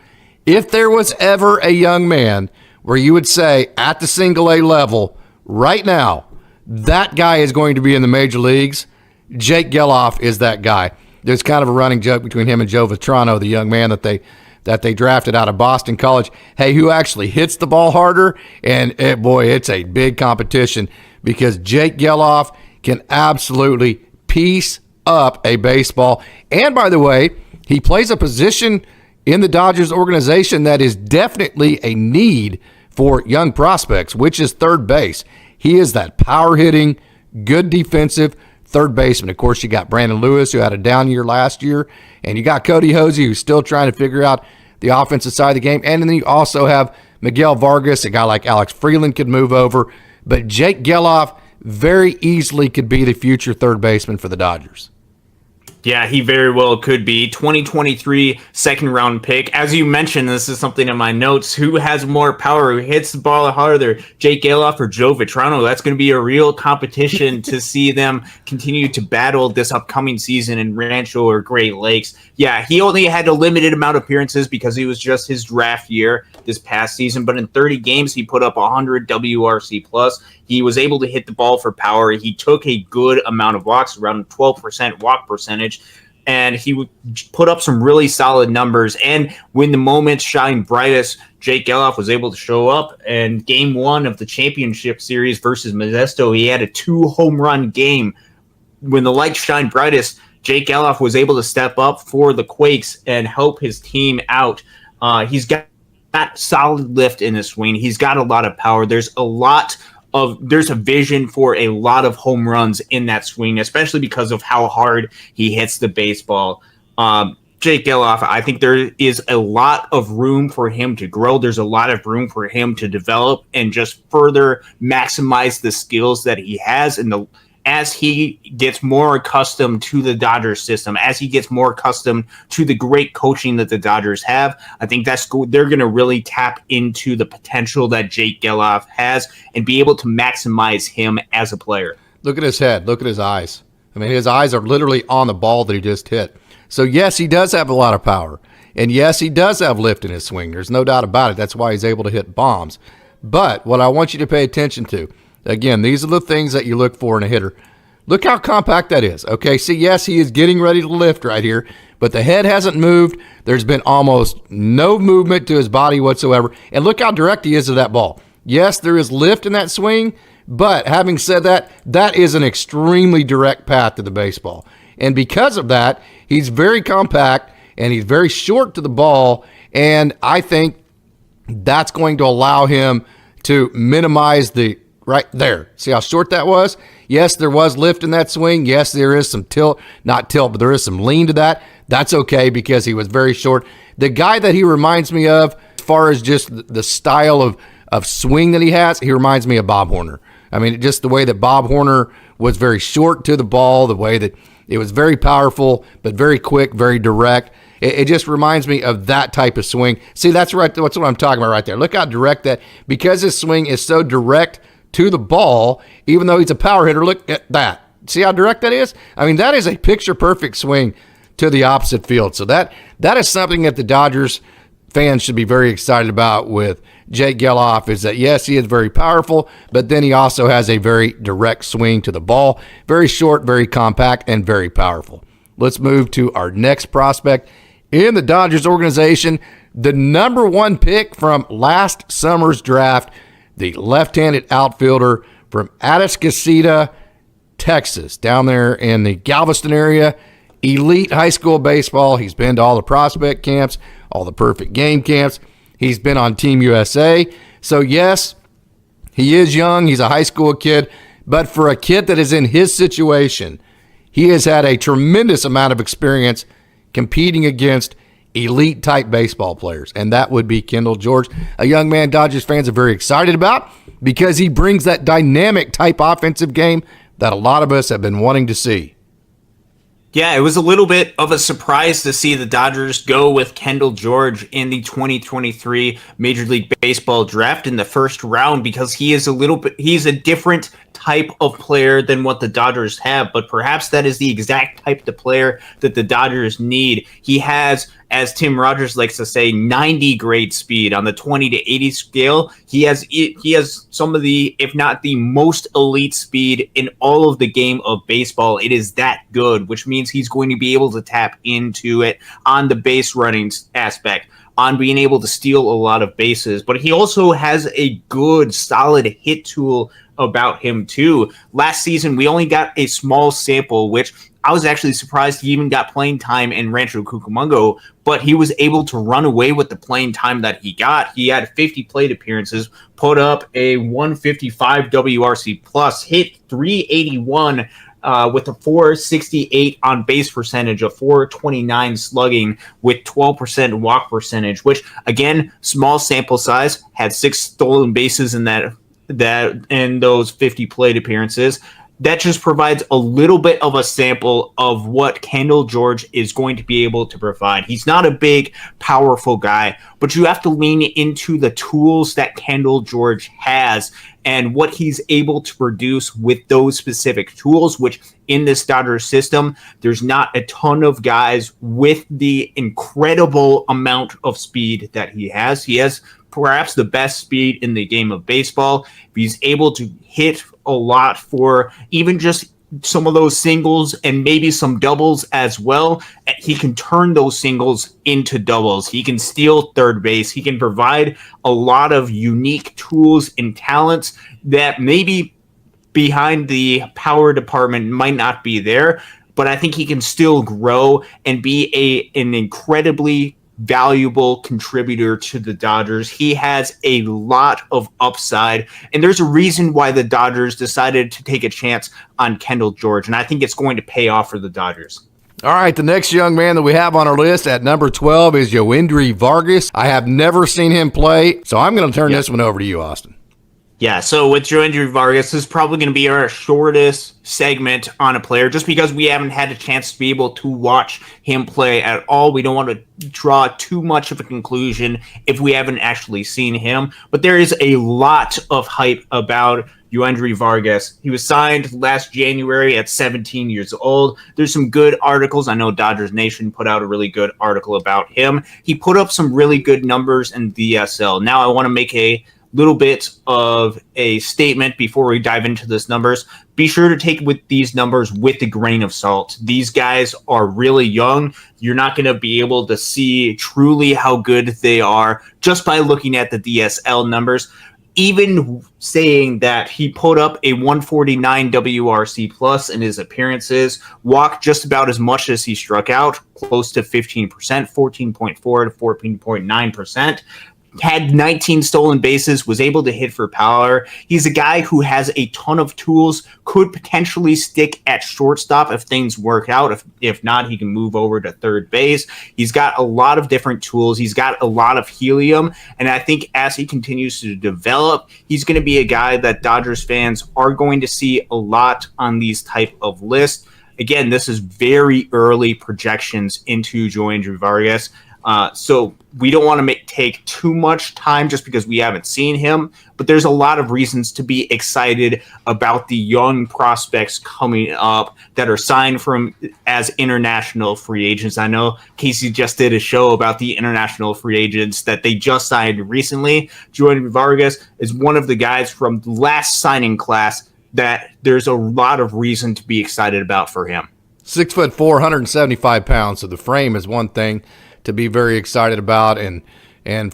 If there was ever a young man where you would say at the single A level right now, that guy is going to be in the major leagues, Jake Gelof is that guy. There's kind of a running joke between him and Joe Vitrano, the young man that they drafted out of Boston College. Hey, who actually hits the ball harder? And boy, it's a big competition, because Jake Gelof can absolutely piece up a baseball. And by the way, he plays a position in the Dodgers organization that is definitely a need for young prospects, which is third base. He is that power hitting, good defensive third baseman. Of course, you got Brandon Lewis, who had a down year last year, and you got Cody Hosey, who's still trying to figure out the offensive side of the game. And then you also have Miguel Vargas, a guy like Alex Freeland could move over. But Jake Gelof very easily could be the future third baseman for the Dodgers. Yeah, he very well could be. 2023 second round pick. As you mentioned, this is something in my notes. Who has more power? Who hits the ball harder? Jake Gelof or Joe Vitrano? That's going to be a real competition to see them continue to battle this upcoming season in Rancho or Great Lakes. Yeah, he only had a limited amount of appearances because he was just his draft year this past season. But in 30 games, he put up 100 WRC plus. He was able to hit the ball for power. He took a good amount of walks, around 12% walk percentage, and he would put up some really solid numbers. And when the moments shine brightest, Jake Gelof was able to show up. And game 1 of the championship series versus Modesto, he had a 2-home run game. When the lights shine brightest, Jake Gelof was able to step up for the Quakes and help his team out. He's got solid lift in his swing. He's got a lot of power. There's a vision for a lot of home runs in that swing, especially because of how hard he hits the baseball. Jake Gelof, I think there is a lot of room for him to grow. There's a lot of room for him to develop and just further maximize the skills that he has as he gets more accustomed to the Dodgers system, as he gets more accustomed to the great coaching that the Dodgers have, I think they're going to really tap into the potential that Jake Gelof has and be able to maximize him as a player. Look at his head. Look at his eyes. I mean, his eyes are literally on the ball that he just hit. So, yes, he does have a lot of power. And, yes, he does have lift in his swing. There's no doubt about it. That's why he's able to hit bombs. But what I want you to pay attention to, again, these are the things that you look for in a hitter. Look how compact that is. Okay, see, yes, he is getting ready to lift right here, but the head hasn't moved. There's been almost no movement to his body whatsoever. And look how direct he is to that ball. Yes, there is lift in that swing, but having said that, that is an extremely direct path to the baseball. And because of that, he's very compact and he's very short to the ball, and I think that's going to allow him to minimize the right there. See how short that was? Yes, there was lift in that swing. Yes, there is some tilt, not tilt, but there is some lean to that. That's okay because he was very short. The guy that he reminds me of, as far as just the style of swing that he has, he reminds me of Bob Horner. I mean, just the way that Bob Horner was very short to the ball, the way that it was very powerful, but very quick, very direct. It just reminds me of that type of swing. See, that's right. That's what I'm talking about right there. Look how direct that, because his swing is so direct to the ball, even though he's a power hitter, look at that. See how direct that is? I mean, that is a picture-perfect swing to the opposite field. So that is something that the Dodgers fans should be very excited about with Jake Gelof, is that, yes, he is very powerful, but then he also has a very direct swing to the ball. Very short, very compact, and very powerful. Let's move to our next prospect in the Dodgers organization, the number one pick from last summer's draft, the left-handed outfielder from Atascocita, Texas, down there in the Galveston area. Elite high school baseball. He's been to all the prospect camps, all the perfect game camps. He's been on Team USA. So, yes, he is young. He's a high school kid. But for a kid that is in his situation, he has had a tremendous amount of experience competing against elite-type baseball players, and that would be Kendall George, a young man Dodgers fans are very excited about because he brings that dynamic-type offensive game that a lot of us have been wanting to see. Yeah, it was a little bit of a surprise to see the Dodgers go with Kendall George in the 2023 Major League Baseball draft in the first round, because he's a different type of player than what the Dodgers have, but perhaps that is the exact type of player that the Dodgers need. He has, as Tim Rogers likes to say, 90 grade speed on the 20 to 80 scale. He has some of the, if not the most elite speed in all of the game of baseball. It is that good, which means he's going to be able to tap into it on the base running aspect, on being able to steal a lot of bases. But he also has a good, solid hit tool about him too. Last season, we only got a small sample, which I was actually surprised he even got playing time in Rancho Cucamonga, but he was able to run away with the playing time that he got. He had 50 plate appearances, put up a 155 WRC plus, hit 381 with a 468 on base percentage, a 429 slugging with 12% walk percentage, which again, small sample size, had 6 stolen bases in those 50 plate appearances. That just provides a little bit of a sample of what Kendall George is going to be able to provide. He's not a big, powerful guy, but you have to lean into the tools that Kendall George has and what he's able to produce with those specific tools, which in this Dodgers system, there's not a ton of guys with the incredible amount of speed that he has. He has perhaps the best speed in the game of baseball. If he's able to hit a lot for even just some of those singles and maybe some doubles as well, he can turn those singles into doubles. He can steal third base. He can provide a lot of unique tools and talents that maybe behind the power department might not be there, but I think he can still grow and be an incredibly valuable contributor to the Dodgers. He has a lot of upside, and there's a reason why the Dodgers decided to take a chance on Kendall George, and I think it's going to pay off for the Dodgers. All right, the next young man that we have on our list at number 12 is Joendry Vargas. I have never seen him play, so I'm going to turn this one over to you, Austin. Yeah, so with Joendry Vargas, this is probably going to be our shortest segment on a player just because we haven't had a chance to be able to watch him play at all. We don't want to draw too much of a conclusion if we haven't actually seen him. But there is a lot of hype about Joendry Vargas. He was signed last January at 17 years old. There's some good articles. I know Dodgers Nation put out a really good article about him. He put up some really good numbers in DSL. Now I want to make a little bit of a statement before we dive into this numbers. Be sure to take with these numbers with a grain of salt. These guys are really young. You're not going to be able to see truly how good they are just by looking at the DSL numbers. Even saying that he put up a 149 WRC plus in his appearances, walked just about as much as he struck out, close to 15%, 14.4 to 14.9%. Had 19 stolen bases, was able to hit for power. He's a guy who has a ton of tools, could potentially stick at shortstop if things work out. If not, he can move over to third base. He's got a lot of different tools. He's got a lot of helium. And I think as he continues to develop, he's going to be a guy that Dodgers fans are going to see a lot on these type of lists. Again, this is very early projections into Joendry Vargas. So we don't want to take too much time just because we haven't seen him, but there's a lot of reasons to be excited about the young prospects coming up that are signed as international free agents. I know Casey just did a show about the international free agents that they just signed recently. Joendry Vargas is one of the guys from the last signing class that there's a lot of reason to be excited about for him. 6'4", 175 pounds. So the frame is one thing to be very excited about, and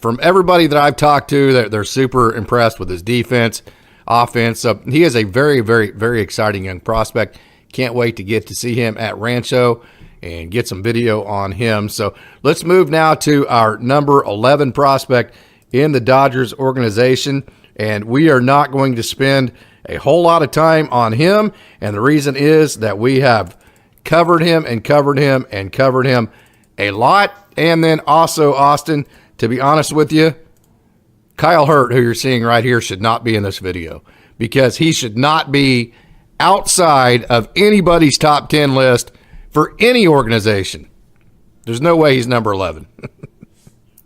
from everybody that I've talked to, they're super impressed with his defense, offense. So he is a very, very, very exciting young prospect. Can't wait to get to see him at Rancho and get some video on him. So let's move now to our number 11 prospect in the Dodgers organization, and we are not going to spend a whole lot of time on him, and the reason is that we have covered him and covered him and covered him a lot. And then also, Austin, to be honest with you, Kyle Hurt, who you're seeing right here, should not be in this video because he should not be outside of anybody's top 10 list for any organization. There's no way he's number 11.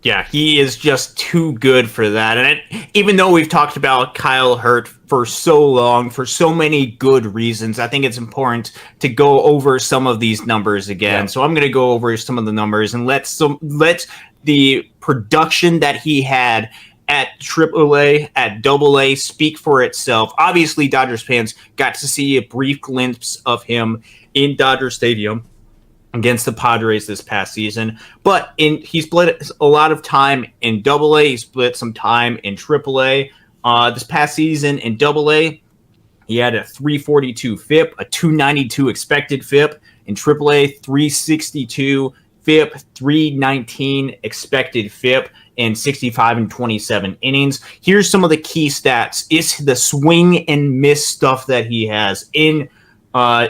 Yeah, he is just too good for that. And even though we've talked about Kyle Hurt for so long, for so many good reasons, I think it's important to go over some of these numbers again. Yeah. So I'm going to go over some of the numbers and let the production that he had at AAA, at AA speak for itself. Obviously, Dodgers fans got to see a brief glimpse of him in Dodger Stadium against the Padres this past season, but he split a lot of time in AA. He split some time in AAA. This past season in AA, he had a 342 FIP, a 292 expected FIP. In AAA, 362 FIP, 319 expected FIP, and 65 and 27 innings. Here's some of the key stats. It's the swing and miss stuff that he has. In AA,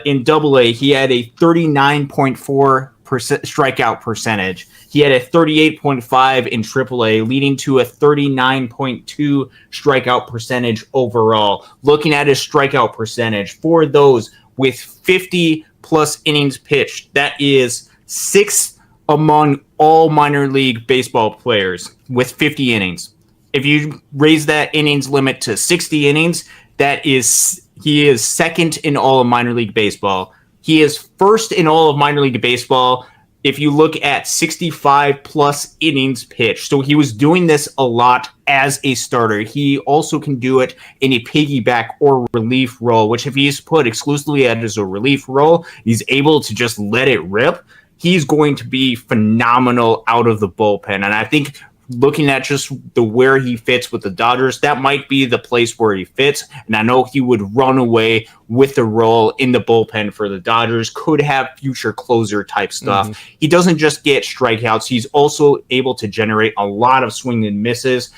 he had a 39.4% strikeout percentage. He had a 38.5 in AAA, leading to a 39.2 strikeout percentage overall. Looking at his strikeout percentage for those with 50 plus innings pitched, that is 6th among all minor league baseball players with 50 innings. If you raise that innings limit to 60 innings, he is second in all of minor league baseball. He is first in all of minor league baseball if you look at 65 plus innings pitched. So he was doing this a lot as a starter. He also can do it in a piggyback or relief role, which if he's put exclusively as a relief role, he's able to just let it rip. He's going to be phenomenal out of the bullpen. And I think looking at just where he fits with the Dodgers, that might be the place where he fits. And I know he would run away with the role in the bullpen for the Dodgers, could have future closer type stuff. Mm-hmm. He doesn't just get strikeouts. He's also able to generate a lot of swing and misses.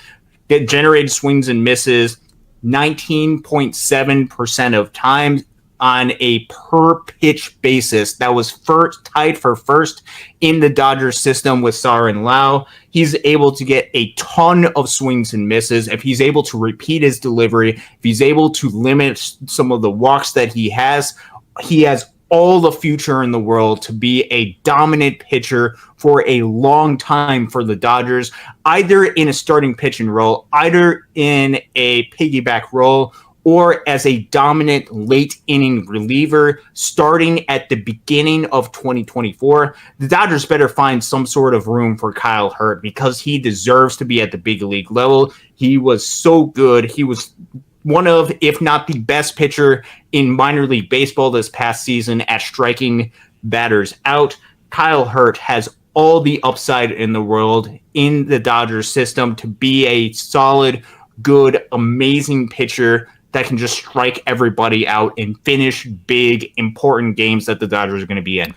Get generated swings and misses 19.7% of times on a per pitch basis. That was tied for first in the Dodgers system with Thayron Liranzo. He's able to get a ton of swings and misses. If he's able to repeat his delivery, if he's able to limit some of the walks that he has all the future in the world to be a dominant pitcher for a long time for the Dodgers, either in a starting pitching role, either in a piggyback role, or as a dominant late inning reliever starting at the beginning of 2024. The Dodgers better find some sort of room for Kyle Hurt because he deserves to be at the big league level. He was so good. He was one of, if not the best pitcher in minor league baseball this past season at striking batters out. Kyle Hurt has all the upside in the world in the Dodgers system to be a solid, good, amazing pitcher that can just strike everybody out and finish big, important games that the Dodgers are going to be in.